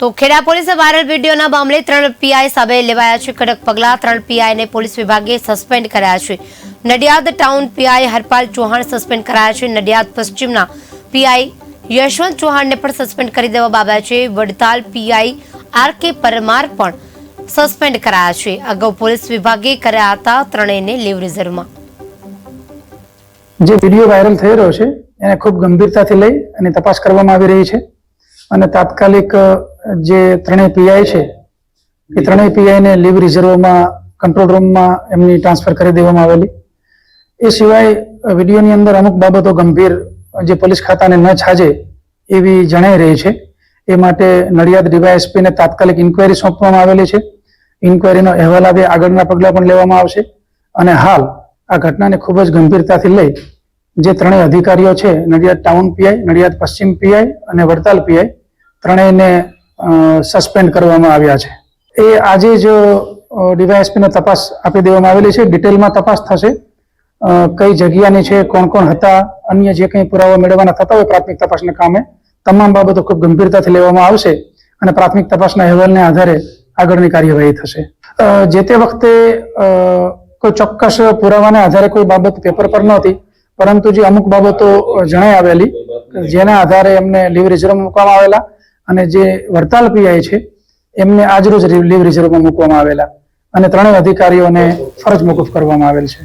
તો ખેડા પોલીસે વાયરલ વિડીયોના મામલે 3 પીઆઈ સામે લેવાયા છે કડક પગલાં। 3 પીઆઈને પોલીસ વિભાગે સસ્પેન્ડ કર્યા છે। Nadiad town PI Harpal Chauhan suspend કરાયા છે। નડિયાદ પશ્ચિમના પીઆઈ યશવંત ચૌહાણને પણ સસ્પેન્ડ કરી દેવામાં આવ્યા છે। Vadtal PI R.K.. પરમાર પણ સસ્પેન્ડ કરાયા છે। અગાઉ પોલીસ વિભાગે કર્યા હતા ત્રણેયને લીવ રિઝર્વમાં। જે વિડીયો વાયરલ થઈ રહ્યો છે એને ખૂબ ગંભીરતાથી લઈ અને તપાસ કરવામાં આવી રહી છે અને તાત્કાલિક જે ત્રણેય પીઆઈ છે એ ત્રણેય પીઆઈને લીવ રિઝર્વમાં કંટ્રોલ રૂમમાં એમની ટ્રાન્સફર કરી દેવામાં આવેલી। એ સિવાય વિડીયોની અંદર અમુક બાબતો ગંભીર જે પોલીસ ખાતાને ન છાજે એવી જણાઈ રહી છે। એ માટે નડિયાદ ડીવાયએસપીને તાત્કાલિક ઇન્કવાયરી સોંપવામાં આવેલી છે। ઇન્કવાયરીનો અહેવાલ આવે આગળના પગલાં પણ લેવામાં આવશે અને હાલ આ ઘટનાને ખૂબ જ ગંભીરતાથી લઈ જે ત્રણેય અધિકારીઓ છે નડિયાદ ટાઉન પીઆઈ, નડિયાદ પશ્ચિમ પીઆઈ અને વડતાલ પીઆઈ ત્રણેયને સસ્પેન્ડ કરવામાં આવ્યા છે। એ આજે જ ડીવાયએસપીને તપાસ આપી દેવામાં આવેલી છે। ડિટેલમાં તપાસ થશે, કઈ જગ્યાની છે, કોણ કોણ હતા, અન્ય જે કંઈ પુરાવા મેળવવાના થતા હોય પ્રાથમિક તપાસના કામે તમામ બાબતો ખૂબ ગંભીરતાથી લેવામાં આવશે અને પ્રાથમિક તપાસના અહેવાલને આધારે આગળની કાર્યવાહી થશે। જે તે વખતે કોઈ ચોક્કસ પુરાવાના આધારે કોઈ બાબત પેપર પર નહોતી, પરંતુ જે અમુક બાબતો જણાઈ આવેલી જેના આધારે એમને લીવ રિઝર્વમાં મૂકવામાં આવેલા અને જે વડતાલ પીઆઈ છે એમને આજરોજ લીવ રિઝર્વમાં મૂકવામાં આવેલા અને ત્રણેય અધિકારીઓને ફરજ મોકૂફ કરવામાં આવેલ છે।